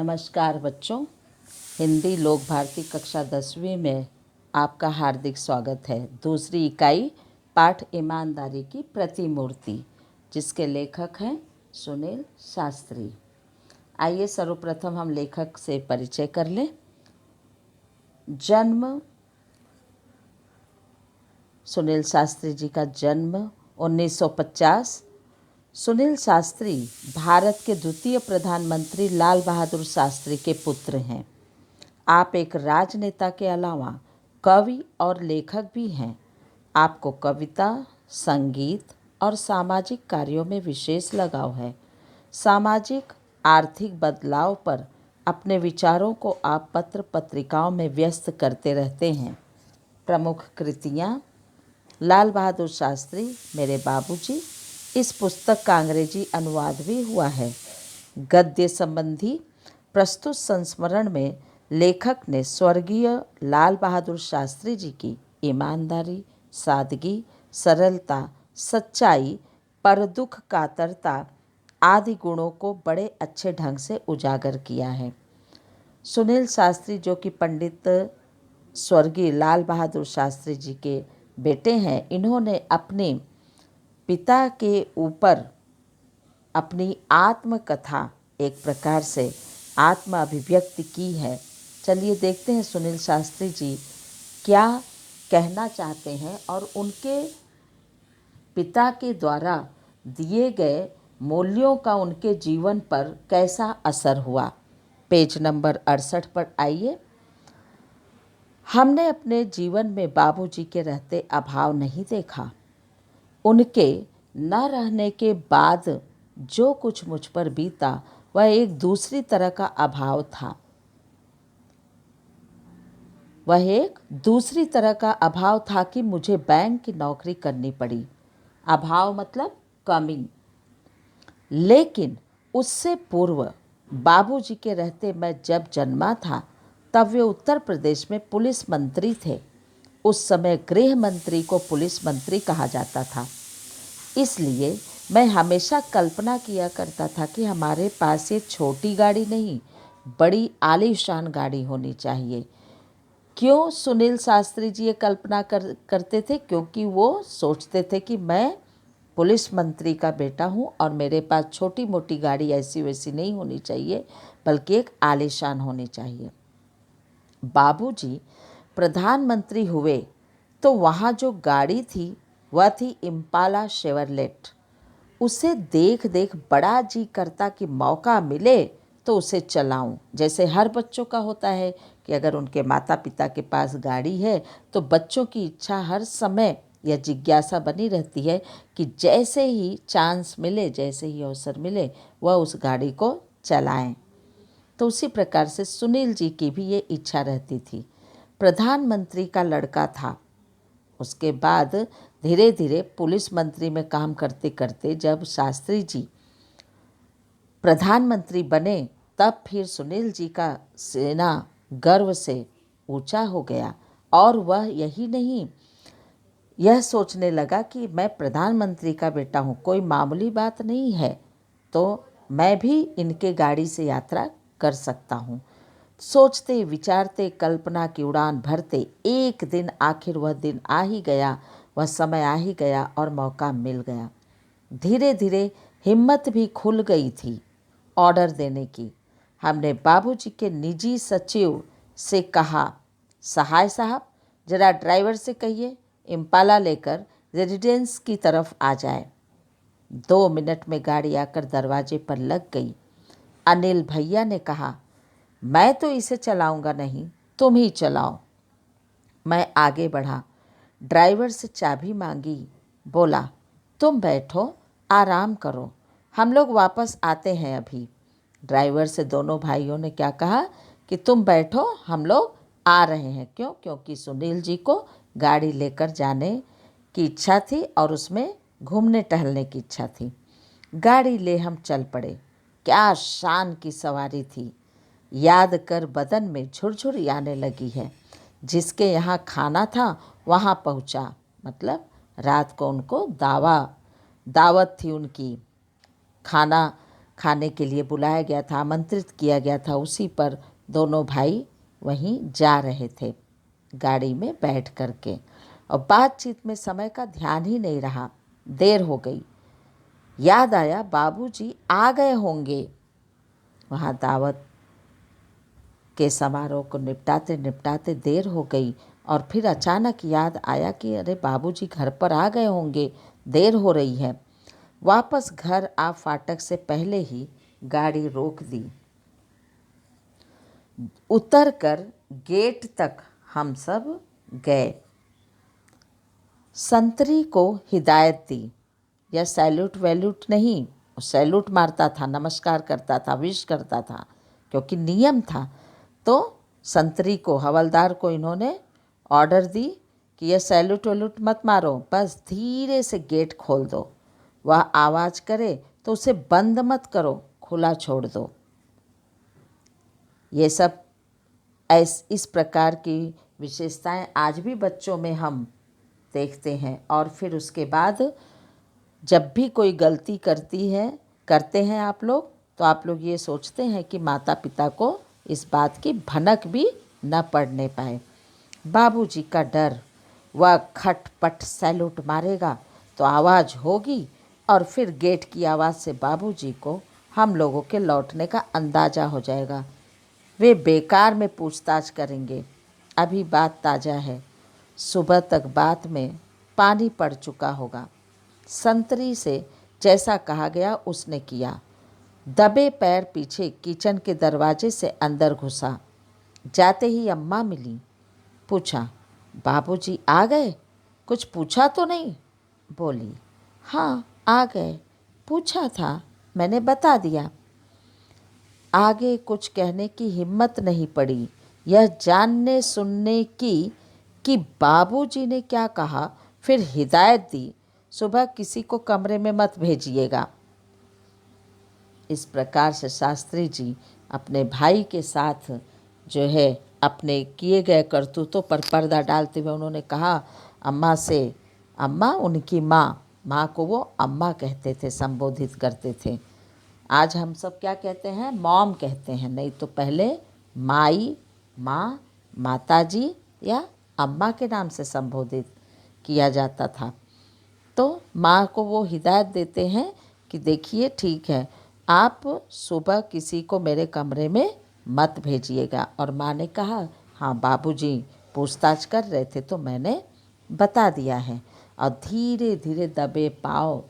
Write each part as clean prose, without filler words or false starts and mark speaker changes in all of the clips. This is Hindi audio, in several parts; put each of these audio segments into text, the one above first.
Speaker 1: नमस्कार बच्चों, हिंदी लोक भारती कक्षा 10वीं में आपका हार्दिक स्वागत है। दूसरी इकाई पाठ ईमानदारी की प्रतिमूर्ति, जिसके लेखक हैं सुनील शास्त्री। आइए सर्वप्रथम हम लेखक से परिचय कर लें। जन्म सुनील शास्त्री जी का जन्म 1950। सुनील शास्त्री भारत के द्वितीय प्रधानमंत्री लाल बहादुर शास्त्री के पुत्र हैं। आप एक राजनेता के अलावा कवि और लेखक भी हैं। आपको कविता, संगीत और सामाजिक कार्यों में विशेष लगाव है। सामाजिक आर्थिक बदलाव पर अपने विचारों को आप पत्र पत्रिकाओं में व्यस्त करते रहते हैं। प्रमुख कृतियाँ: लाल बहादुर शास्त्री, मेरे बाबूजी। इस पुस्तक का अंग्रेजी अनुवाद भी हुआ है। गद्य संबंधी प्रस्तुत संस्मरण में लेखक ने स्वर्गीय लाल बहादुर शास्त्री जी की ईमानदारी, सादगी, सरलता, सच्चाई, पर दुख कातरता आदि गुणों को बड़े अच्छे ढंग से उजागर किया है। सुनील शास्त्री, जो कि पंडित स्वर्गीय लाल बहादुर शास्त्री जी के बेटे हैं, इन्होंने अपने पिता के ऊपर अपनी आत्मकथा, एक प्रकार से आत्म अभिव्यक्ति की है। चलिए देखते हैं सुनील शास्त्री जी क्या कहना चाहते हैं और उनके पिता के द्वारा दिए गए मूल्यों का उनके जीवन पर कैसा असर हुआ। पेज नंबर 68 पर आइए। हमने अपने जीवन में बाबूजी के रहते अभाव नहीं देखा। उनके न रहने के बाद जो कुछ मुझ पर बीता वह एक दूसरी तरह का अभाव था। वह एक दूसरी तरह का अभाव था कि मुझे बैंक की नौकरी करनी पड़ी। अभाव मतलब कमी। लेकिन उससे पूर्व बाबूजी के रहते मैं जब जन्मा था तब वे उत्तर प्रदेश में पुलिस मंत्री थे। उस समय गृह मंत्री को पुलिस मंत्री कहा जाता था। इसलिए मैं हमेशा कल्पना किया करता था कि हमारे पास ये छोटी गाड़ी नहीं, बड़ी आलीशान गाड़ी होनी चाहिए। क्यों सुनील शास्त्री जी ये कल्पना करते थे? क्योंकि वो सोचते थे कि मैं पुलिस मंत्री का बेटा हूँ और मेरे पास छोटी मोटी गाड़ी ऐसी वैसी नहीं होनी चाहिए, बल्कि एक आलीशान होनी चाहिए। बाबूजी प्रधानमंत्री हुए तो वहाँ जो गाड़ी थी वह थी इम्पाला शेवरलेट। उसे देख देख बड़ा जी करता कि मौका मिले तो उसे चलाऊं। जैसे हर बच्चों का होता है कि अगर उनके माता पिता के पास गाड़ी है तो बच्चों की इच्छा हर समय यह जिज्ञासा बनी रहती है कि जैसे ही चांस मिले, जैसे ही अवसर मिले, वह उस गाड़ी को चलाएं। तो उसी प्रकार से सुनील जी की भी ये इच्छा रहती थी। प्रधानमंत्री का लड़का था। उसके बाद धीरे धीरे पुलिस मंत्री में काम करते करते जब शास्त्री जी प्रधानमंत्री बने तब फिर सुनील जी का सेना गर्व से ऊंचा हो गया और वह यही नहीं, यह सोचने लगा कि मैं प्रधानमंत्री का बेटा हूँ, कोई मामूली बात नहीं है, तो मैं भी इनके गाड़ी से यात्रा कर सकता हूँ। सोचते विचारते कल्पना की उड़ान भरते एक दिन आखिर वह दिन आ ही गया, वह समय आ ही गया और मौका मिल गया। धीरे धीरे हिम्मत भी खुल गई थी ऑर्डर देने की। हमने बाबूजी के निजी सचिव से कहा, सहाय साहब जरा ड्राइवर से कहिए इम्पाला लेकर रेजिडेंस की तरफ आ जाए। 2 मिनट में गाड़ी आकर दरवाजे पर लग गई। अनिल भैया ने कहा, मैं तो इसे चलाऊंगा नहीं, तुम ही चलाओ। मैं आगे बढ़ा, ड्राइवर से चाबी मांगी, बोला तुम बैठो, आराम करो, हम लोग वापस आते हैं अभी। ड्राइवर से दोनों भाइयों ने क्या कहा कि तुम बैठो, हम लोग आ रहे हैं। क्यों? क्योंकि सुनील जी को गाड़ी लेकर जाने की इच्छा थी और उसमें घूमने टहलने की इच्छा थी। गाड़ी ले हम चल पड़े। क्या शान की सवारी थी, याद कर बदन में झुरझुरी आने लगी है। जिसके यहाँ खाना था वहाँ पहुँचा, मतलब रात को उनको दावत थी उनकी, खाना खाने के लिए बुलाया गया था, आमंत्रित किया गया था, उसी पर दोनों भाई वहीं जा रहे थे गाड़ी में बैठ कर के। और बातचीत में समय का ध्यान ही नहीं रहा, देर हो गई। याद आया बाबूजी आ गए होंगे। वहाँ दावत के समारोह को निपटाते निपटाते देर हो गई और फिर अचानक याद आया कि अरे बाबूजी घर पर आ गए होंगे, देर हो रही है। वापस घर आ फाटक से पहले ही गाड़ी रोक दी। उतरकर गेट तक हम सब गए। संतरी को हिदायत दी, यह सैल्यूट वैल्यूट नहीं, सैल्यूट मारता था, नमस्कार करता था, विश करता था, क्योंकि नियम था। तो संतरी को, हवलदार को इन्होंने ऑर्डर दी कि यह सैल्यूट वैल्यूट मत मारो, बस धीरे से गेट खोल दो। वह आवाज़ करे तो उसे बंद मत करो, खुला छोड़ दो। ये सब इस प्रकार की विशेषताएं आज भी बच्चों में हम देखते हैं। और फिर उसके बाद जब भी कोई गलती करते हैं आप लोग, तो आप लोग ये सोचते हैं कि माता पिता को इस बात की भनक भी न पड़ने पाए। बाबूजी का डर, वह खटपट सैल्यूट मारेगा तो आवाज़ होगी और फिर गेट की आवाज़ से बाबूजी को हम लोगों के लौटने का अंदाज़ा हो जाएगा। वे बेकार में पूछताछ करेंगे। अभी बात ताज़ा है, सुबह तक बात में पानी पड़ चुका होगा। संतरी से जैसा कहा गया उसने किया। दबे पैर पीछे किचन के दरवाजे से अंदर घुसा। जाते ही अम्मा मिली। पूछा, बाबूजी आ गए? कुछ पूछा तो नहीं? बोली, हाँ आ गए, पूछा था, मैंने बता दिया। आगे कुछ कहने की हिम्मत नहीं पड़ी, यह जानने सुनने की कि बाबूजी ने क्या कहा। फिर हिदायत दी, सुबह किसी को कमरे में मत भेजिएगा। इस प्रकार से शास्त्री जी अपने भाई के साथ जो है अपने किए गए करतूतों पर पर्दा डालते हुए उन्होंने कहा अम्मा से, अम्मा उनकी माँ को वो अम्मा कहते थे, संबोधित करते थे। आज हम सब क्या कहते हैं? मॉम कहते हैं, नहीं तो पहले माई, माँ, माताजी या अम्मा के नाम से संबोधित किया जाता था। तो माँ को वो हिदायत देते हैं कि देखिए ठीक है, आप सुबह किसी को मेरे कमरे में मत भेजिएगा। और माँ ने कहा हाँ बाबूजी पूछताछ कर रहे थे तो मैंने बता दिया है। और धीरे धीरे दबे पाँव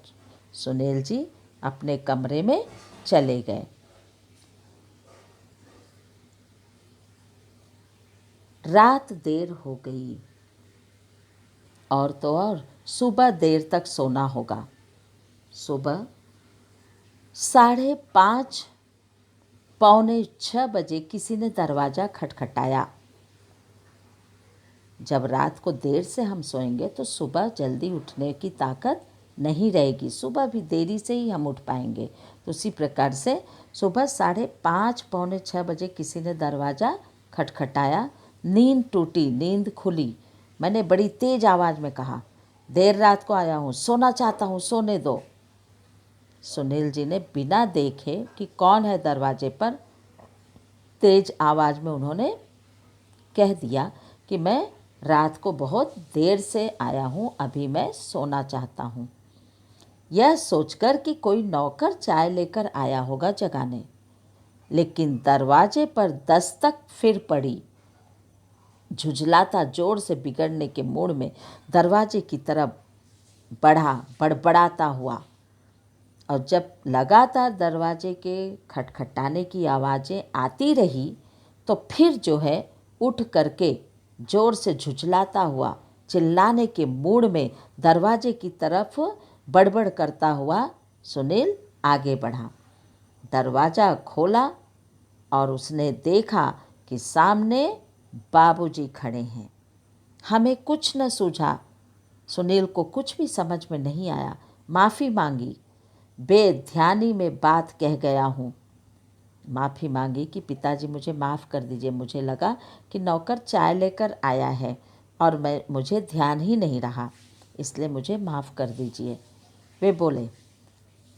Speaker 1: सुनील जी अपने कमरे में चले गए। रात देर हो गई और तो और सुबह देर तक सोना होगा। सुबह 5:30 5:45 बजे किसी ने दरवाज़ा खटखटाया। जब रात को देर से हम सोएंगे तो सुबह जल्दी उठने की ताकत नहीं रहेगी, सुबह भी देरी से ही हम उठ पाएंगे। तो उसी प्रकार से सुबह 5:30 5:45 बजे किसी ने दरवाज़ा खटखटाया। नींद टूटी, नींद खुली। मैंने बड़ी तेज़ आवाज़ में कहा, देर रात को आया हूँ, सोना चाहता हूँ, सोने दो। सुनील जी ने बिना देखे कि कौन है दरवाजे पर, तेज आवाज़ में उन्होंने कह दिया कि मैं रात को बहुत देर से आया हूँ, अभी मैं सोना चाहता हूँ। यह सोचकर कि कोई नौकर चाय लेकर आया होगा जगाने, लेकिन दरवाजे पर दस्तक फिर पड़ी। झुझलाता जोर से बिगड़ने के मूड में दरवाजे की तरफ बढ़ा, बड़बड़ाता हुआ। और जब लगातार दरवाजे के खटखटाने की आवाज़ें आती रही तो फिर जो है उठ करके ज़ोर से झुझलाता हुआ चिल्लाने के मूड में दरवाजे की तरफ बड़बड़ करता हुआ सुनील आगे बढ़ा। दरवाज़ा खोला और उसने देखा कि सामने बाबूजी खड़े हैं। हमें कुछ न सूझा, सुनील को कुछ भी समझ में नहीं आया। माफ़ी मांगी, बेध्यानी में बात कह गया हूँ। माफ़ी मांगी कि पिताजी मुझे माफ़ कर दीजिए, मुझे लगा कि नौकर चाय लेकर आया है और मुझे ध्यान ही नहीं रहा, इसलिए मुझे माफ़ कर दीजिए। वे बोले,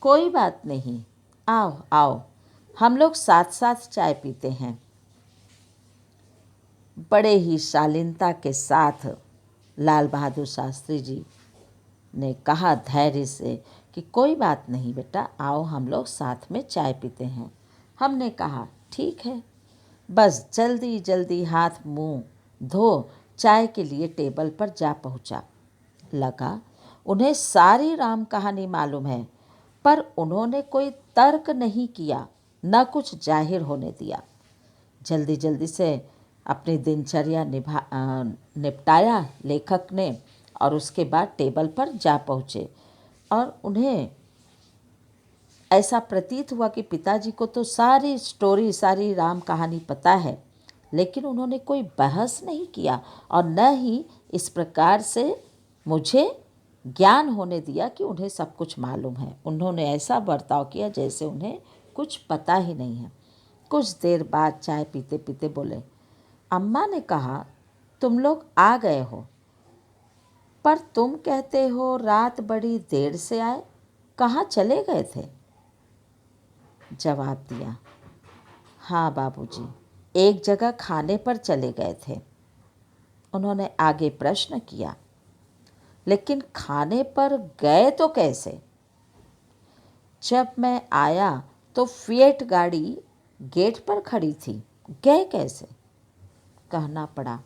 Speaker 1: कोई बात नहीं, आओ आओ, हम लोग साथ साथ चाय पीते हैं। बड़े ही शालीनता के साथ लाल बहादुर शास्त्री जी ने कहा धैर्य से कि कोई बात नहीं बेटा, आओ हम लोग साथ में चाय पीते हैं। हमने कहा ठीक है। बस जल्दी जल्दी हाथ मुंह धो चाय के लिए टेबल पर जा पहुंचा। लगा उन्हें सारी राम कहानी मालूम है, पर उन्होंने कोई तर्क नहीं किया, न कुछ जाहिर होने दिया। जल्दी जल्दी से अपनी दिनचर्या निपटाया लेखक ने, और उसके बाद टेबल पर जा पहुँचे। और उन्हें ऐसा प्रतीत हुआ कि पिताजी को तो सारी स्टोरी, सारी राम कहानी पता है, लेकिन उन्होंने कोई बहस नहीं किया और न ही इस प्रकार से मुझे ज्ञान होने दिया कि उन्हें सब कुछ मालूम है। उन्होंने ऐसा बर्ताव किया जैसे उन्हें कुछ पता ही नहीं है। कुछ देर बाद चाय पीते पीते बोले, अम्मा ने कहा तुम लोग आ गए हो, पर तुम कहते हो रात बड़ी देर से आए, कहाँ चले गए थे? जवाब दिया, हाँ बाबूजी, एक जगह खाने पर चले गए थे। उन्होंने आगे प्रश्न किया, लेकिन खाने पर गए तो कैसे? जब मैं आया तो फिएट गाड़ी गेट पर खड़ी थी, गए कैसे? कहना पड़ा,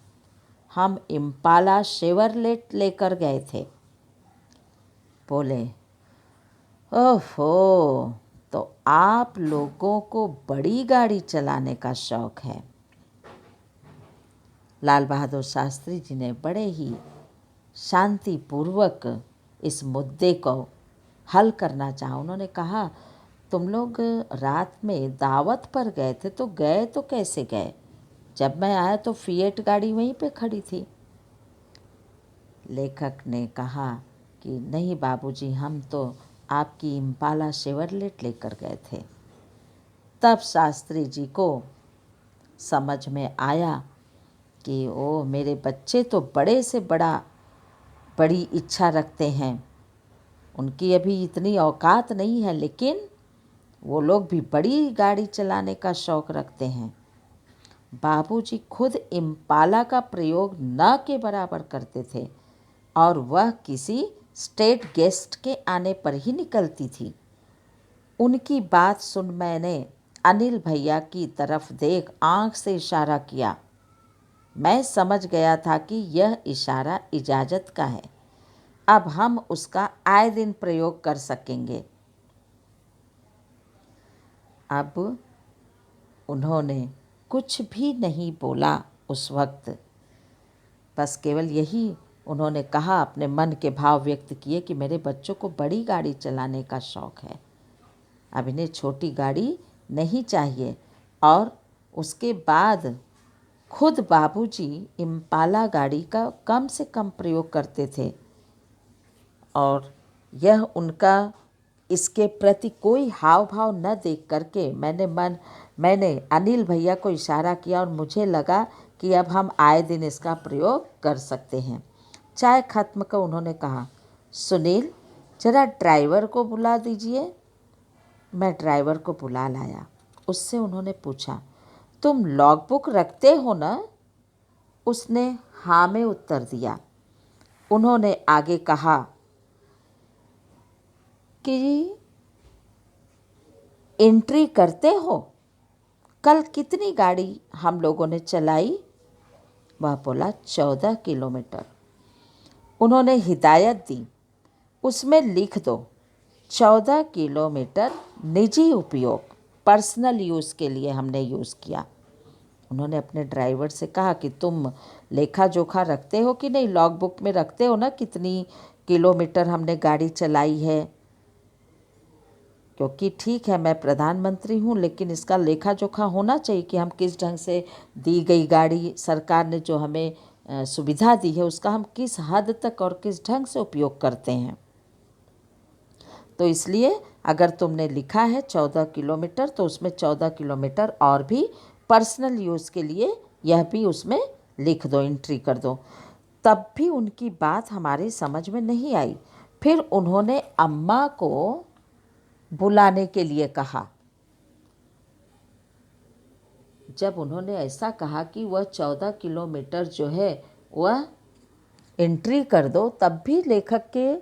Speaker 1: हम इम्पाला शेवरलेट लेकर गए थे। बोले, ओहो, तो आप लोगों को बड़ी गाड़ी चलाने का शौक है। लाल बहादुर शास्त्री जी ने बड़े ही शांतिपूर्वक इस मुद्दे को हल करना चाहा। उन्होंने कहा, तुम लोग रात में दावत पर गए थे, तो गए तो कैसे गए? जब मैं आया तो फिएट गाड़ी वहीं पे खड़ी थी। लेखक ने कहा कि नहीं बाबूजी, हम तो आपकी इम्पाला शेवरलेट लेकर गए थे। तब शास्त्री जी को समझ में आया कि ओ, मेरे बच्चे तो बड़े से बड़ी इच्छा रखते हैं, उनकी अभी इतनी औकात नहीं है, लेकिन वो लोग भी बड़ी गाड़ी चलाने का शौक़ रखते हैं। बाबूजी खुद इम्पाला का प्रयोग न के बराबर करते थे, और वह किसी स्टेट गेस्ट के आने पर ही निकलती थी। उनकी बात सुन मैंने अनिल भैया की तरफ देख आंख से इशारा किया। मैं समझ गया था कि यह इशारा इजाज़त का है, अब हम उसका आए दिन प्रयोग कर सकेंगे। अब उन्होंने कुछ भी नहीं बोला उस वक्त, बस केवल यही उन्होंने कहा, अपने मन के भाव व्यक्त किए कि मेरे बच्चों को बड़ी गाड़ी चलाने का शौक़ है, अब इन्हें छोटी गाड़ी नहीं चाहिए। और उसके बाद खुद बाबूजी इम्पाला गाड़ी का कम से कम प्रयोग करते थे, और यह उनका इसके प्रति कोई हाव भाव न देख करके मैंने अनिल भैया को इशारा किया, और मुझे लगा कि अब हम आए दिन इसका प्रयोग कर सकते हैं। चाय खत्म कर उन्होंने कहा, सुनील, जरा ड्राइवर को बुला दीजिए। मैं ड्राइवर को बुला लाया। उससे उन्होंने पूछा, तुम लॉगबुक रखते हो ना? उसने हाँ में उत्तर दिया। उन्होंने आगे कहा कि एंट्री करते हो? कल कितनी गाड़ी हम लोगों ने चलाई? वह बोला, 14 किलोमीटर। उन्होंने हिदायत दी, उसमें लिख दो 14 किलोमीटर निजी उपयोग, पर्सनल यूज़ के लिए हमने यूज़ किया। उन्होंने अपने ड्राइवर से कहा कि तुम लेखा जोखा रखते हो कि नहीं, लॉग बुक में रखते हो ना कितनी किलोमीटर हमने गाड़ी चलाई है? क्योंकि ठीक है, मैं प्रधानमंत्री हूँ, लेकिन इसका लेखा जोखा होना चाहिए कि हम किस ढंग से दी गई गाड़ी, सरकार ने जो हमें सुविधा दी है, उसका हम किस हद तक और किस ढंग से उपयोग करते हैं। तो इसलिए अगर तुमने लिखा है 14 किलोमीटर, तो उसमें 14 किलोमीटर और भी पर्सनल यूज़ के लिए यह भी उसमें लिख दो, एंट्री कर दो। तब भी उनकी बात हमारी समझ में नहीं आई। फिर उन्होंने अम्मा को बुलाने के लिए कहा। जब उन्होंने ऐसा कहा कि वह 14 किलोमीटर जो है वह एंट्री कर दो, तब भी लेखक के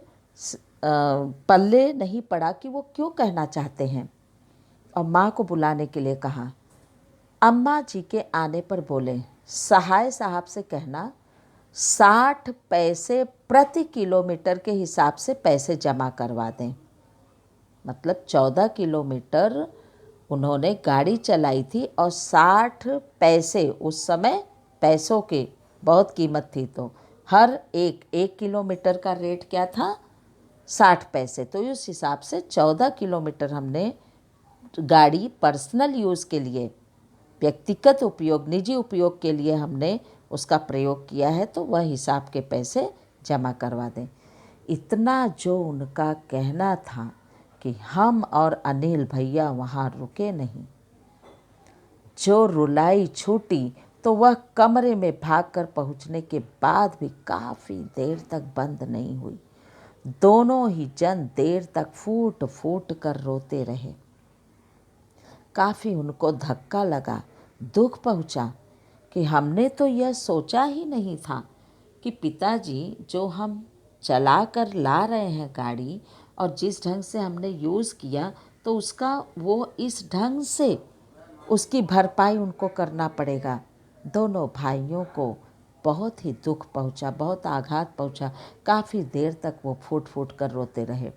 Speaker 1: पल्ले नहीं पड़ा कि वो क्यों कहना चाहते हैं, और माँ को बुलाने के लिए कहा। अम्मा जी के आने पर बोले, सहाय साहब से कहना 60 पैसे प्रति किलोमीटर के हिसाब से पैसे जमा करवा दें। मतलब 14 किलोमीटर उन्होंने गाड़ी चलाई थी और 60 पैसे, उस समय पैसों की बहुत कीमत थी, तो हर एक किलोमीटर का रेट क्या था, 60 पैसे। तो उस हिसाब से 14 किलोमीटर हमने गाड़ी पर्सनल यूज़ के लिए, व्यक्तिगत उपयोग, निजी उपयोग के लिए हमने उसका प्रयोग किया है, तो वह हिसाब के पैसे जमा करवा दें। इतना जो उनका कहना था कि हम और अनिल भैया वहाँ रुके नहीं। जो रुलाई छूटी तो वह कमरे में भागकर पहुँचने के बाद भी काफ़ी देर तक बंद नहीं हुई। दोनों ही जन देर तक फूट फूट कर रोते रहे। काफ़ी उनको धक्का लगा, दुख पहुँचा कि हमने तो यह सोचा ही नहीं था कि पिताजी जो हम चला कर ला रहे हैं गाड़ी, और जिस ढंग से हमने यूज़ किया, तो उसका वो इस ढंग से उसकी भरपाई उनको करना पड़ेगा। दोनों भाइयों को बहुत ही दुख पहुंचा, बहुत आघात पहुंचा। काफ़ी देर तक वो फूट फूट कर रोते रहे।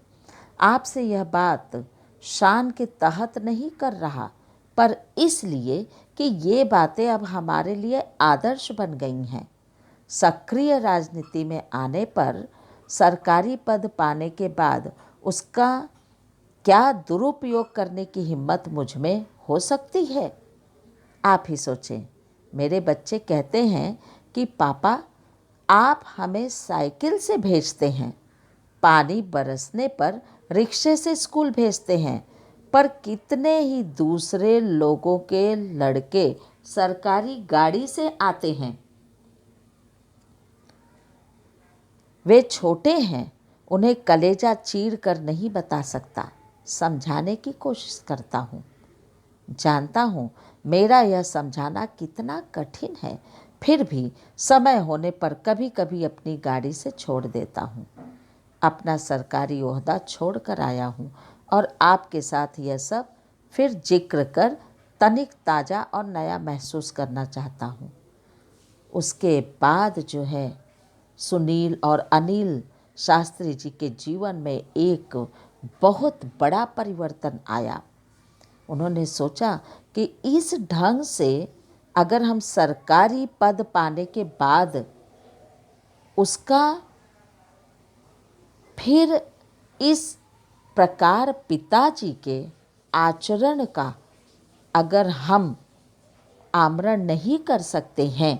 Speaker 1: आपसे यह बात शान के तहत नहीं कर रहा, पर इसलिए कि ये बातें अब हमारे लिए आदर्श बन गई हैं। सक्रिय राजनीति में आने पर सरकारी पद पाने के बाद उसका क्या दुरुपयोग करने की हिम्मत मुझ में हो सकती है? आप ही सोचें। मेरे बच्चे कहते हैं कि पापा, आप हमें साइकिल से भेजते हैं, पानी बरसने पर रिक्शे से स्कूल भेजते हैं, पर कितने ही दूसरे लोगों के लड़के सरकारी गाड़ी से आते हैं। वे छोटे हैं, उन्हें कलेजा चीर कर नहीं बता सकता। समझाने की कोशिश करता हूँ। जानता हूँ मेरा यह समझाना कितना कठिन है, फिर भी समय होने पर कभी कभी अपनी गाड़ी से छोड़ देता हूँ। अपना सरकारी ओहदा छोड़ कर आया हूँ और आपके साथ यह सब फिर जिक्र कर तनिक ताज़ा और नया महसूस करना चाहता हूँ। उसके बाद जो है, सुनील और अनिल शास्त्री जी के जीवन में एक बहुत बड़ा परिवर्तन आया। उन्होंने सोचा कि इस ढंग से अगर हम सरकारी पद पाने के बाद उसका फिर इस प्रकार पिताजी के आचरण का अगर हम आमरण नहीं कर सकते हैं,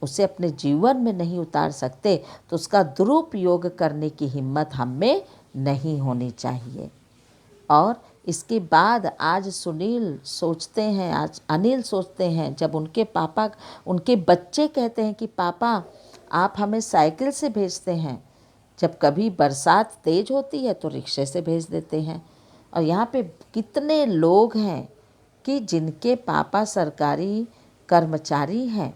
Speaker 1: उसे अपने जीवन में नहीं उतार सकते, तो उसका दुरुपयोग करने की हिम्मत हम में नहीं होनी चाहिए। और इसके बाद आज सुनील सोचते हैं, आज अनिल सोचते हैं, जब उनके पापा, उनके बच्चे कहते हैं कि पापा आप हमें साइकिल से भेजते हैं, जब कभी बरसात तेज होती है तो रिक्शे से भेज देते हैं। और यहाँ पे कितने लोग हैं कि जिनके पापा सरकारी कर्मचारी हैं,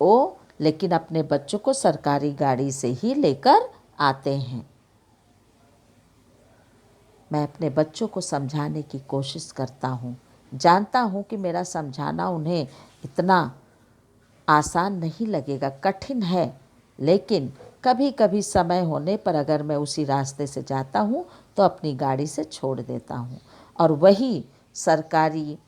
Speaker 1: वो लेकिन अपने बच्चों को सरकारी गाड़ी से ही लेकर आते हैं। मैं अपने बच्चों को समझाने की कोशिश करता हूँ। जानता हूँ कि मेरा समझाना उन्हें इतना आसान नहीं लगेगा, कठिन है, लेकिन कभी कभी समय होने पर अगर मैं उसी रास्ते से जाता हूँ तो अपनी गाड़ी से छोड़ देता हूँ। और वही सरकारी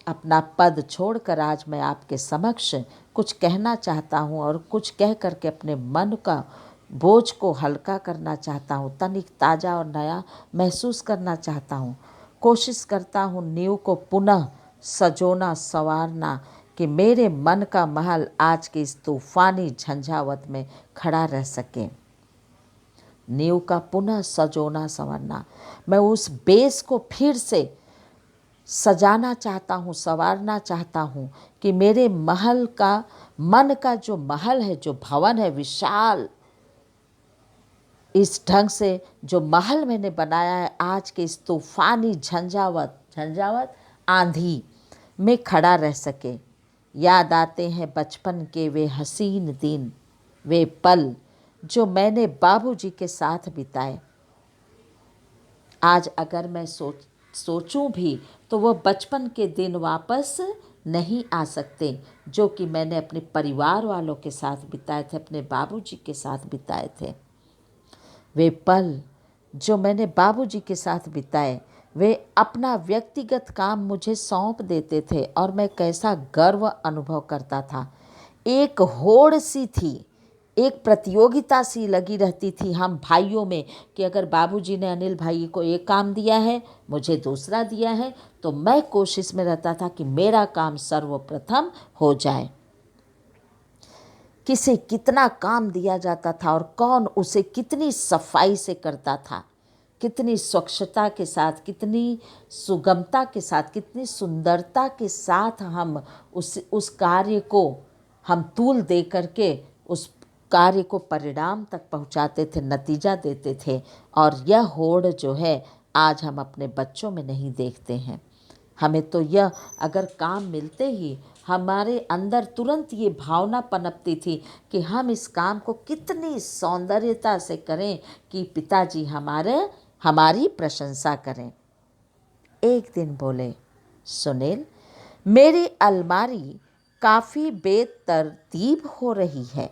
Speaker 1: अपना पद छोड़कर आज मैं आपके समक्ष कुछ कहना चाहता हूँ और कुछ कह करके अपने मन का बोझ को हल्का करना चाहता हूँ, तनिक ताज़ा और नया महसूस करना चाहता हूँ। कोशिश करता हूँ नींव को पुनः सजोना संवारना, कि मेरे मन का महल आज की इस तूफानी झंझावत में खड़ा रह सके। नींव का पुनः सजोना संवरना, मैं उस बेस को फिर से सजाना चाहता हूँ, संवारना चाहता हूँ कि मेरे महल का, मन का जो महल है, जो भवन है विशाल, इस ढंग से जो महल मैंने बनाया है, आज के इस तूफानी झंझावत आंधी में खड़ा रह सके। याद आते हैं बचपन के वे हसीन दिन, वे पल जो मैंने बाबूजी के साथ बिताए। आज अगर मैं सोचूं भी तो वो बचपन के दिन वापस नहीं आ सकते जो कि मैंने अपने परिवार वालों के साथ बिताए थे, अपने बाबूजी के साथ बिताए थे। वे पल जो मैंने बाबूजी के साथ बिताए, वे अपना व्यक्तिगत काम मुझे सौंप देते थे और मैं कैसा गर्व अनुभव करता था। एक होड़ सी थी, एक प्रतियोगिता सी लगी रहती थी हम भाइयों में कि अगर बाबूजी ने अनिल भाई को एक काम दिया है, मुझे दूसरा दिया है, तो मैं कोशिश में रहता था कि मेरा काम सर्वप्रथम हो जाए। किसे कितना काम दिया जाता था और कौन उसे कितनी सफाई से करता था, कितनी स्वच्छता के साथ, कितनी सुगमता के साथ, कितनी सुंदरता के साथ हम उस कार्य को हम तूल दे करके उस कार्य को परिणाम तक पहुंचाते थे, नतीजा देते थे। और यह होड़ जो है आज हम अपने बच्चों में नहीं देखते हैं। हमें तो यह अगर काम मिलते ही हमारे अंदर तुरंत ये भावना पनपती थी कि हम इस काम को कितनी सौंदर्यता से करें कि पिताजी हमारी प्रशंसा करें। एक दिन बोले, सुनील, मेरी अलमारी काफ़ी बेतरतीब हो रही है,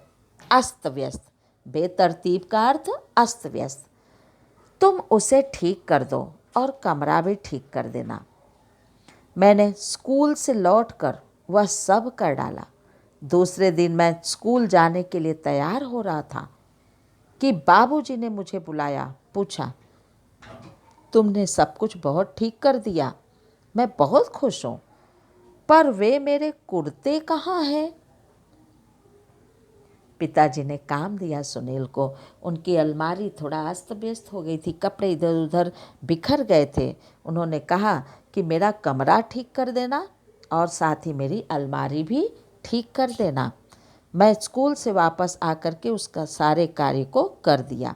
Speaker 1: अस्त व्यस्त। बेतरतीब का अर्थ अस्त व्यस्त। तुम उसे ठीक कर दो और कमरा भी ठीक कर देना। मैंने स्कूल से लौटकर वह सब कर डाला। दूसरे दिन मैं स्कूल जाने के लिए तैयार हो रहा था कि बाबूजी ने मुझे बुलाया, पूछा, तुमने सब कुछ बहुत ठीक कर दिया, मैं बहुत खुश हूँ, पर वे मेरे कुर्ते कहाँ हैं? पिताजी ने काम दिया सुनील को। उनकी अलमारी थोड़ा अस्त व्यस्त हो गई थी, कपड़े इधर उधर बिखर गए थे। उन्होंने कहा कि मेरा कमरा ठीक कर देना और साथ ही मेरी अलमारी भी ठीक कर देना। मैं स्कूल से वापस आकर के उसका सारे कार्य को कर दिया।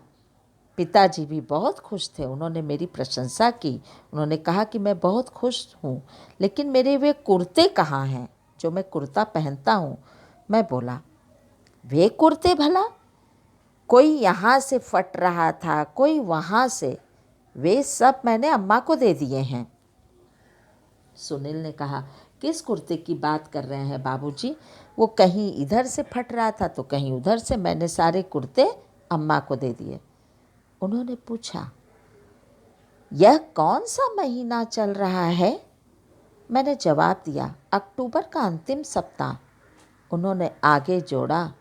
Speaker 1: पिताजी भी बहुत खुश थे, उन्होंने मेरी प्रशंसा की। उन्होंने कहा कि मैं बहुत खुश हूँ, लेकिन मेरे वे कुर्ते कहाँ हैं जो मैं कुर्ता पहनता हूँ? मैं बोला, वे कुर्ते भला? कोई यहाँ से फट रहा था, कोई वहाँ से, वे सब मैंने अम्मा को दे दिए हैं। सुनील ने कहा, किस कुर्ते की बात कर रहे हैं बाबूजी? वो कहीं इधर से फट रहा था तो कहीं उधर से, मैंने सारे कुर्ते अम्मा को दे दिए। उन्होंने पूछा, यह कौन सा महीना चल रहा है? मैंने जवाब दिया, अक्टूबर का अंतिम सप्ताह। उन्होंने आगे जोड़ा,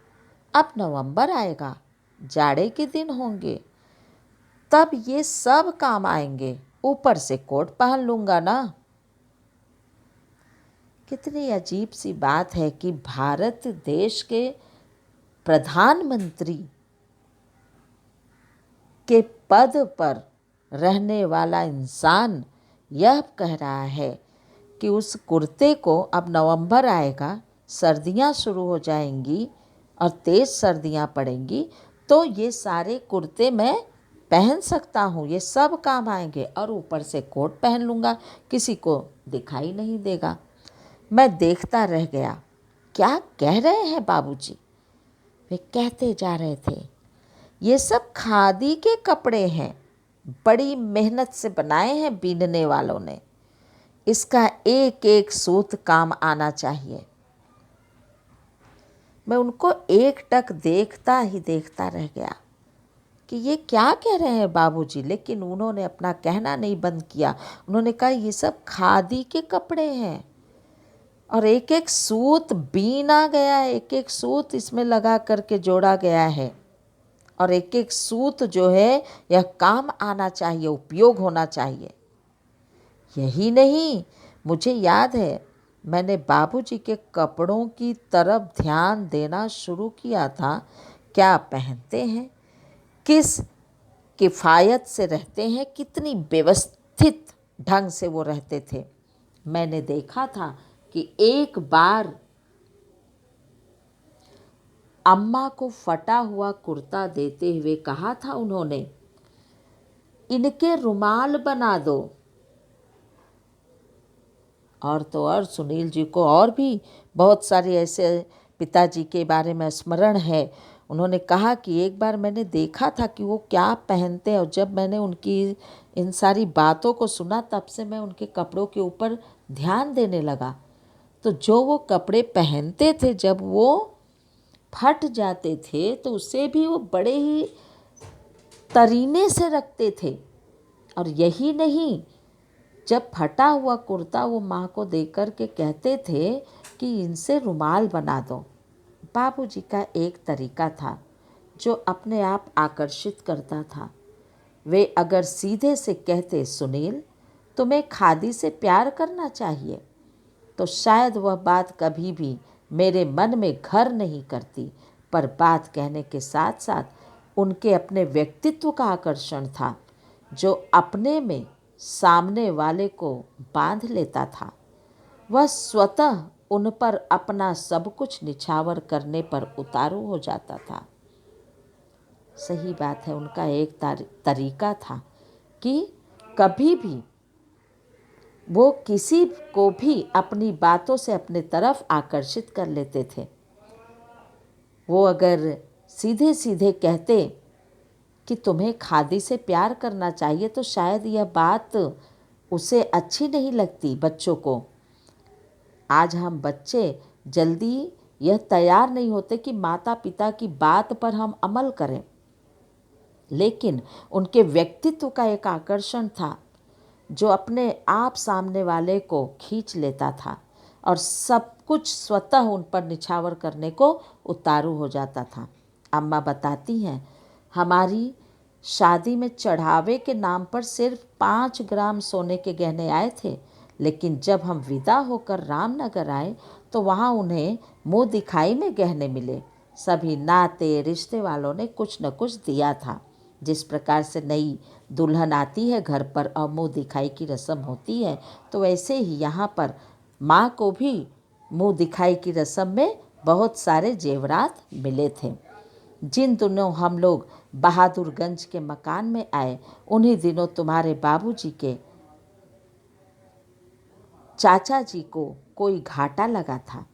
Speaker 1: अब नवंबर आएगा, जाड़े के दिन होंगे, तब ये सब काम आएंगे, ऊपर से कोट पहन लूँगा ना। कितनी अजीब सी बात है कि भारत देश के प्रधानमंत्री के पद पर रहने वाला इंसान यह कह रहा है कि उस कुर्ते को, अब नवंबर आएगा, सर्दियां शुरू हो जाएंगी और तेज़ सर्दियां पड़ेंगी, तो ये सारे कुर्ते मैं पहन सकता हूँ, ये सब काम आएंगे और ऊपर से कोट पहन लूँगा, किसी को दिखाई नहीं देगा। मैं देखता रह गया, क्या कह रहे हैं बाबूजी? वे कहते जा रहे थे, ये सब खादी के कपड़े हैं, बड़ी मेहनत से बनाए हैं बीनने वालों ने, इसका एक एक सूत काम आना चाहिए। मैं उनको एकटक देखता ही देखता रह गया कि ये क्या कह रहे हैं बाबूजी, लेकिन उन्होंने अपना कहना नहीं बंद किया। उन्होंने कहा, ये सब खादी के कपड़े हैं और एक एक सूत बीना गया है, एक एक सूत इसमें लगा करके जोड़ा गया है और एक एक सूत जो है यह काम आना चाहिए, उपयोग होना चाहिए। यही नहीं, मुझे याद है मैंने बाबूजी के कपड़ों की तरफ ध्यान देना शुरू किया था। क्या पहनते हैं, किस किफ़ायत से रहते हैं, कितनी व्यवस्थित ढंग से वो रहते थे। मैंने देखा था कि एक बार अम्मा को फटा हुआ कुर्ता देते हुए कहा था उन्होंने, इनके रुमाल बना दो। और तो और सुनील जी को और भी बहुत सारे ऐसे पिताजी के बारे में स्मरण है। उन्होंने कहा कि एक बार मैंने देखा था कि वो क्या पहनते हैं, और जब मैंने उनकी इन सारी बातों को सुना तब से मैं उनके कपड़ों के ऊपर ध्यान देने लगा। तो जो वो कपड़े पहनते थे जब वो फट जाते थे तो उसे भी वो बड़े ही तरीने से रखते थे। और यही नहीं, जब फटा हुआ कुर्ता वो माँ को देकर के कहते थे कि इनसे रुमाल बना दो। बाबूजी का एक तरीका था जो अपने आप आकर्षित करता था। वे अगर सीधे से कहते, सुनील तुम्हें खादी से प्यार करना चाहिए, तो शायद वह बात कभी भी मेरे मन में घर नहीं करती, पर बात कहने के साथ साथ उनके अपने व्यक्तित्व का आकर्षण था जो अपने में सामने वाले को बांध लेता था। वह स्वतः उन पर अपना सब कुछ निछावर करने पर उतारू हो जाता था। सही बात है, उनका एक तरीका था कि कभी भी वो किसी को भी अपनी बातों से अपने तरफ आकर्षित कर लेते थे। वो अगर सीधे सीधे कहते कि तुम्हें खादी से प्यार करना चाहिए, तो शायद यह बात उसे अच्छी नहीं लगती बच्चों को। आज हम बच्चे जल्दी यह तैयार नहीं होते कि माता पिता की बात पर हम अमल करें, लेकिन उनके व्यक्तित्व का एक आकर्षण था जो अपने आप सामने वाले को खींच लेता था और सब कुछ स्वतः उन पर निछावर करने को उतारू हो जाता था। अम्मा बताती हैं, हमारी शादी में चढ़ावे के नाम पर सिर्फ 5 ग्राम सोने के गहने आए थे, लेकिन जब हम विदा होकर रामनगर आए तो वहाँ उन्हें मुँह दिखाई में गहने मिले। सभी नाते रिश्ते वालों ने कुछ न कुछ दिया था। जिस प्रकार से नई दुल्हन आती है घर पर और मुँह दिखाई की रस्म होती है, तो वैसे ही यहाँ पर माँ को भी मुँह दिखाई की रस्म में बहुत सारे जेवरात मिले थे। जिन दिनों हम लोग बहादुरगंज के मकान में आए, उन्हीं दिनों तुम्हारे बाबूजी के चाचा जी को कोई घाटा लगा था।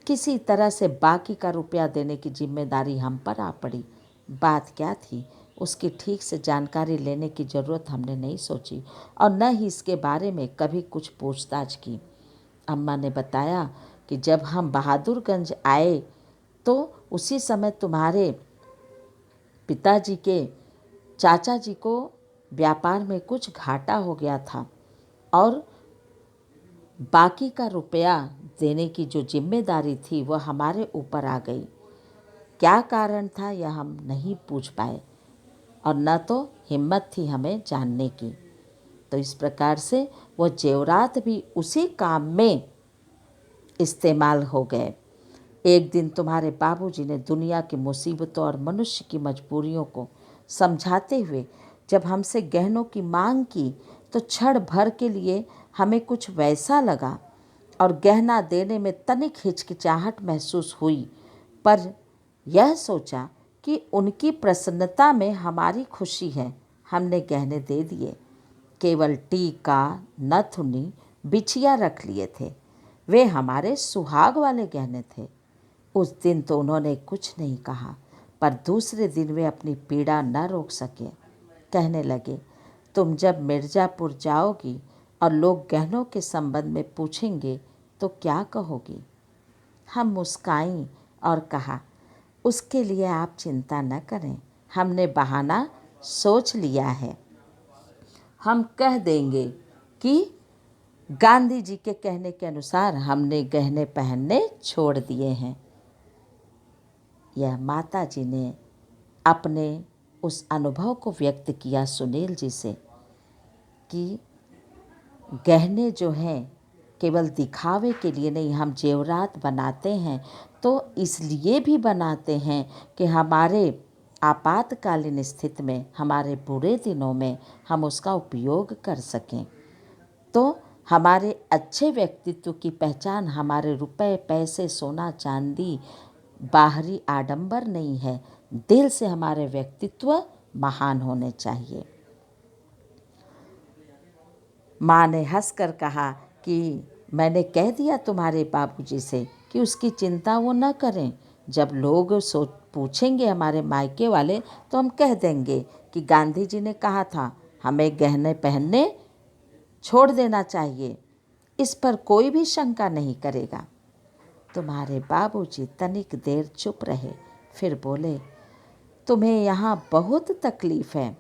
Speaker 1: किसी तरह से बाकी का रुपया देने की जिम्मेदारी हम पर आ पड़ी। बात क्या थी, उसकी ठीक से जानकारी लेने की ज़रूरत हमने नहीं सोची और न ही इसके बारे में कभी कुछ पूछताछ की। अम्मा ने बताया कि जब हम बहादुरगंज आए तो उसी समय तुम्हारे पिताजी के चाचा जी को व्यापार में कुछ घाटा हो गया था और बाकी का रुपया देने की जो जिम्मेदारी थी वह हमारे ऊपर आ गई। क्या कारण था यह हम नहीं पूछ पाए और न तो हिम्मत थी हमें जानने की। तो इस प्रकार से वह जेवरात भी उसी काम में इस्तेमाल हो गए। एक दिन तुम्हारे बाबूजी ने दुनिया की मुसीबतों और मनुष्य की मजबूरियों को समझाते हुए जब हमसे गहनों की मांग की, तो क्षण भर के लिए हमें कुछ वैसा लगा और गहना देने में तनिक हिचकिचाहट महसूस हुई, पर यह सोचा कि उनकी प्रसन्नता में हमारी खुशी है। हमने गहने दे दिए। केवल टीका, नथुनी, बिछिया रख लिए थे। वे हमारे सुहाग वाले गहने थे। उस दिन तो उन्होंने कुछ नहीं कहा, पर दूसरे दिन वे अपनी पीड़ा न रोक सके। कहने लगे, तुम जब मिर्ज़ापुर जाओगी और लोग गहनों के संबंध में पूछेंगे तो क्या कहोगी? हम मुस्काईं और कहा, उसके लिए आप चिंता न करें, हमने बहाना सोच लिया है। हम कह देंगे कि गांधी जी के कहने के अनुसार हमने गहने पहनने छोड़ दिए हैं। यह माता जी ने अपने उस अनुभव को व्यक्त किया सुनील जी से कि गहने जो हैं केवल दिखावे के लिए नहीं, हम जेवरात बनाते हैं तो इसलिए भी बनाते हैं कि हमारे आपातकालीन स्थिति में, हमारे बुरे दिनों में हम उसका उपयोग कर सकें। तो हमारे अच्छे व्यक्तित्व की पहचान हमारे रुपए, पैसे, सोना, चांदी बाहरी आडंबर नहीं है, दिल से हमारे व्यक्तित्व महान होने चाहिए। माँ ने हंसकर कहा कि मैंने कह दिया तुम्हारे बाबूजी से कि उसकी चिंता वो न करें। जब लोग पूछेंगे हमारे मायके वाले तो हम कह देंगे कि गांधी जी ने कहा था हमें गहने पहनने छोड़ देना चाहिए, इस पर कोई भी शंका नहीं करेगा। तुम्हारे बाबूजी तनिक देर चुप रहे, फिर बोले, तुम्हें यहाँ बहुत तकलीफ़ है,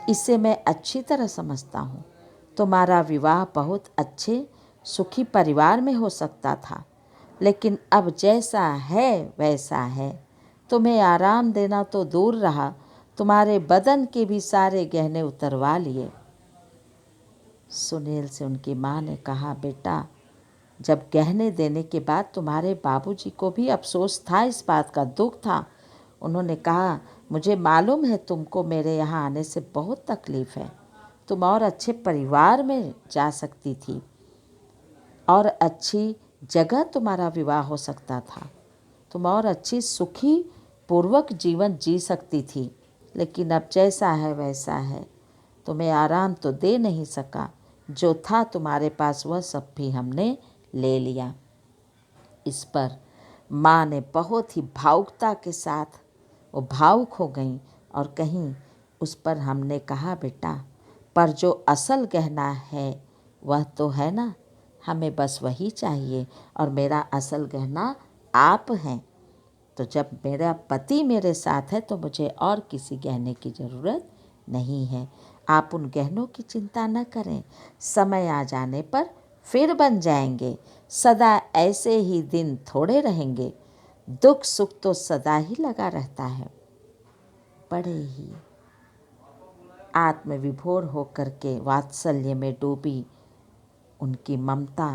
Speaker 1: इसे मैं अच्छी तरह समझता हूँ। तुम्हारा विवाह बहुत अच्छे सुखी परिवार में हो सकता था, लेकिन अब जैसा है वैसा है। तुम्हें आराम देना तो दूर रहा, तुम्हारे बदन के भी सारे गहने उतरवा लिए। सुनील से उनकी माँ ने कहा, बेटा, जब गहने देने के बाद तुम्हारे बाबूजी को भी अफसोस था, इस बात का दुख था। उन्होंने कहा, मुझे मालूम है तुमको मेरे यहाँ आने से बहुत तकलीफ़ है। तुम और अच्छे परिवार में जा सकती थी और अच्छी जगह तुम्हारा विवाह हो सकता था। तुम और अच्छी सुखी पूर्वक जीवन जी सकती थी, लेकिन अब जैसा है वैसा है। तुम्हें आराम तो दे नहीं सका, जो था तुम्हारे पास वह सब भी हमने ले लिया। इस पर माँ ने बहुत ही भावुकता के साथ वो भावुक हो गई और कहीं उस पर हमने कहा, बेटा, पर जो असल गहना है वह तो है ना, हमें बस वही चाहिए और मेरा असल गहना आप हैं। तो जब मेरा पति मेरे साथ है तो मुझे और किसी गहने की ज़रूरत नहीं है। आप उन गहनों की चिंता न करें, समय आ जाने पर फिर बन जाएंगे। सदा ऐसे ही दिन थोड़े रहेंगे, दुख सुख तो सदा ही लगा रहता है। बड़े ही आत्मविभोर होकर के वात्सल्य में डूबी उनकी ममता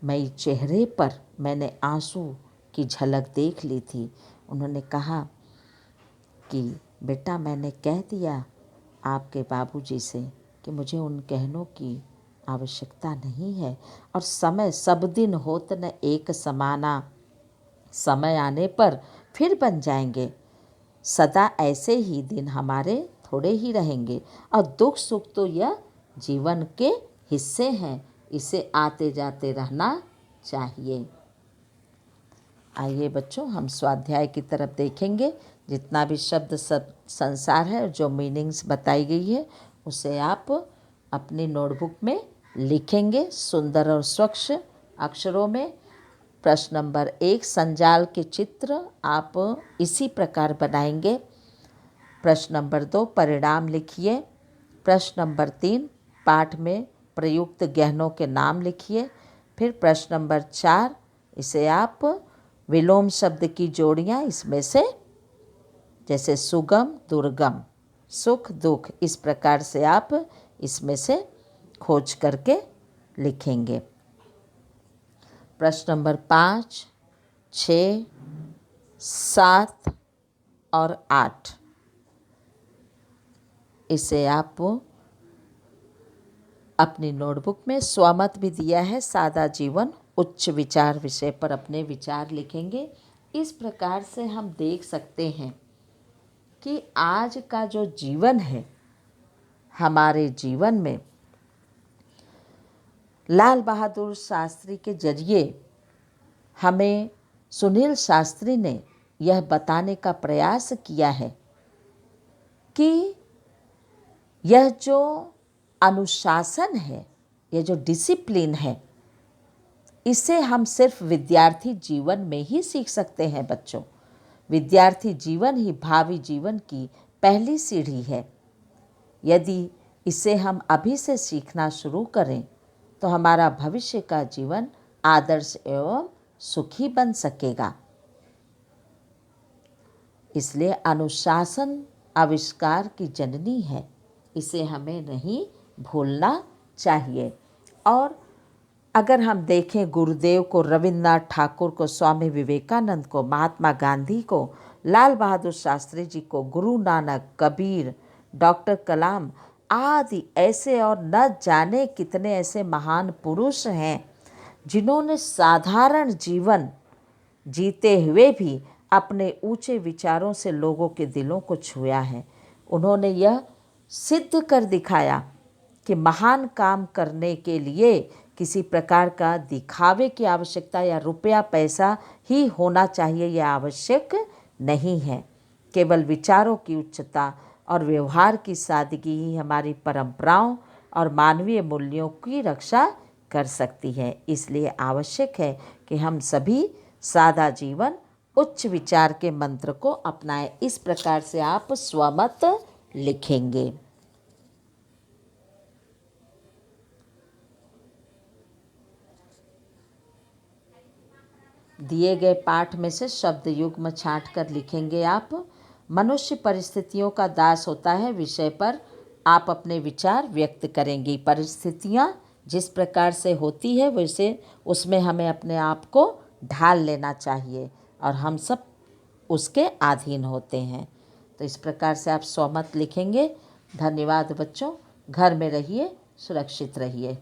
Speaker 1: मई चेहरे पर मैंने आंसू की झलक देख ली थी। उन्होंने कहा कि बेटा, मैंने कह दिया आपके बाबूजी से कि मुझे उन गहनों की आवश्यकता नहीं है और समय सब दिन होत न एक समाना, समय आने पर फिर बन जाएंगे। सदा ऐसे ही दिन हमारे थोड़े ही रहेंगे और दुख सुख तो यह जीवन के हिस्से हैं, इसे आते जाते रहना चाहिए। आइए बच्चों, हम स्वाध्याय की तरफ देखेंगे। जितना भी शब्द सब संसार है और जो मीनिंग्स बताई गई है उसे आप अपनी नोटबुक में लिखेंगे सुंदर और स्वच्छ अक्षरों में। प्रश्न नंबर 1, संजाल के चित्र आप इसी प्रकार बनाएंगे। प्रश्न नंबर 2, परिणाम लिखिए। प्रश्न नंबर 3, पाठ में प्रयुक्त गहनों के नाम लिखिए। फिर प्रश्न नंबर 4, इसे आप विलोम शब्द की जोड़ियाँ इसमें से, जैसे सुगम दुर्गम, सुख दुख, इस प्रकार से आप इसमें से खोज करके लिखेंगे। प्रश्न नंबर 5, 6, 7 और 8, इसे आप अपनी नोटबुक में, स्वमत भी दिया है, सादा जीवन उच्च विचार विषय पर अपने विचार लिखेंगे। इस प्रकार से हम देख सकते हैं कि आज का जो जीवन है, हमारे जीवन में लाल बहादुर शास्त्री के जरिए हमें सुनील शास्त्री ने यह बताने का प्रयास किया है कि यह जो अनुशासन है, यह जो डिसिप्लिन है, इसे हम सिर्फ विद्यार्थी जीवन में ही सीख सकते हैं बच्चों। विद्यार्थी जीवन ही भावी जीवन की पहली सीढ़ी है। यदि इसे हम अभी से सीखना शुरू करें तो हमारा भविष्य का जीवन आदर्श एवं सुखी बन सकेगा। इसलिए अनुशासन आविष्कार की जननी है, इसे हमें नहीं भूलना चाहिए। और अगर हम देखें गुरुदेव को, रविन्द्रनाथ ठाकुर को, स्वामी विवेकानंद को, महात्मा गांधी को, लाल बहादुर शास्त्री जी को, गुरु नानक, कबीर, डॉक्टर कलाम आदि ऐसे और न जाने कितने ऐसे महान पुरुष हैं जिन्होंने साधारण जीवन जीते हुए भी अपने ऊंचे विचारों से लोगों के दिलों को छुआ है। उन्होंने यह सिद्ध कर दिखाया कि महान काम करने के लिए किसी प्रकार का दिखावे की आवश्यकता या रुपया पैसा ही होना चाहिए, यह आवश्यक नहीं है। केवल विचारों की उच्चता और व्यवहार की सादगी ही हमारी परंपराओं और मानवीय मूल्यों की रक्षा कर सकती है। इसलिए आवश्यक है कि हम सभी सादा जीवन, उच्च विचार के मंत्र को अपनाएं। इस प्रकार से आप स्वमत लिखेंगे। दिए गए पाठ में से शब्द युग्म छांट कर लिखेंगे आप। मनुष्य परिस्थितियों का दास होता है विषय पर आप अपने विचार व्यक्त करेंगी। परिस्थितियाँ जिस प्रकार से होती है वैसे उसमें हमें अपने आप को ढाल लेना चाहिए और हम सब उसके अधीन होते हैं। तो इस प्रकार से आप स्वमत लिखेंगे। धन्यवाद बच्चों। घर में रहिए, सुरक्षित रहिए।